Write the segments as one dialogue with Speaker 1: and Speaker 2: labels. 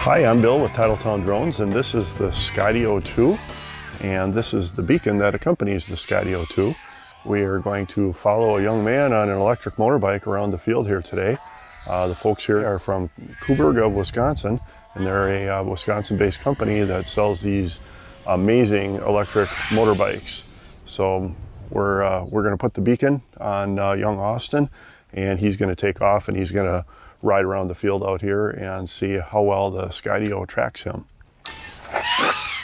Speaker 1: Hi, I'm Bill with Titletown Drones, and this is the Skydio 2, and this is the beacon that accompanies the Skydio 2. We are going to follow a young man on an electric motorbike around the field here today. The folks here are from Coburg of Wisconsin, and they're a Wisconsin-based company that sells these amazing electric motorbikes. So we're going to put the beacon on young Austin, and he's going to take off and he's going to ride around the field out here and see how well the Skydio tracks him.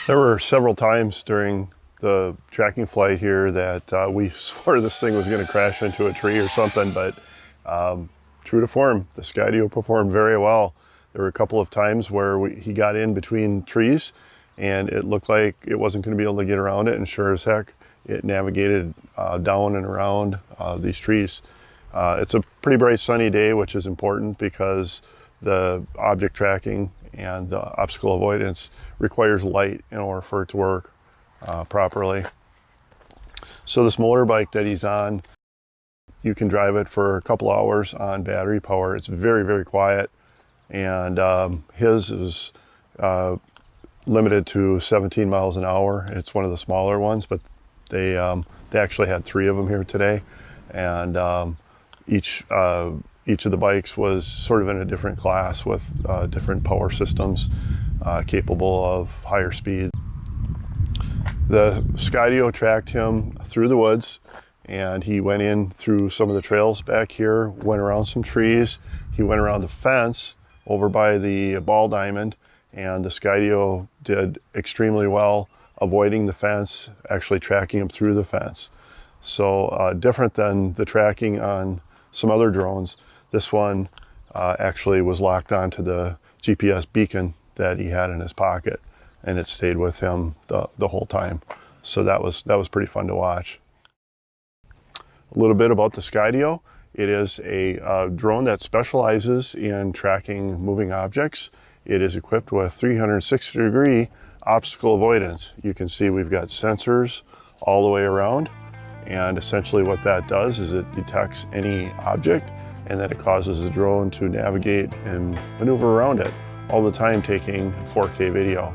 Speaker 1: There were several times during the tracking flight here that we swore this thing was going to crash into a tree or something, but true to form, the Skydio performed very well. There were a couple of times where he got in between trees and it looked like it wasn't going to be able to get around it, and sure as heck it navigated down and around these trees. It's a pretty bright sunny day, which is important because the object tracking and the obstacle avoidance requires light in order for it to work properly. So this motorbike that he's on, you can drive it for a couple hours on battery power. It's very, very quiet, and his is limited to 17 miles an hour. It's one of the smaller ones, but they actually had 3 of them here today, and each of the bikes was sort of in a different class with different power systems capable of higher speed. The Skydio tracked him through the woods, and he went in through some of the trails back here, went around some trees, he went around the fence over by the ball diamond, and the Skydio did extremely well avoiding the fence, actually tracking him through the fence. So different than the tracking on some other drones, this one actually was locked onto the GPS beacon that he had in his pocket, and it stayed with him the whole time. So that was pretty fun to watch. A little bit about the Skydio. It is a drone that specializes in tracking moving objects. It is equipped with 360-degree obstacle avoidance. You can see we've got sensors all the way around. And essentially what that does is it detects any object, and then it causes the drone to navigate and maneuver around it, all the time taking 4K video.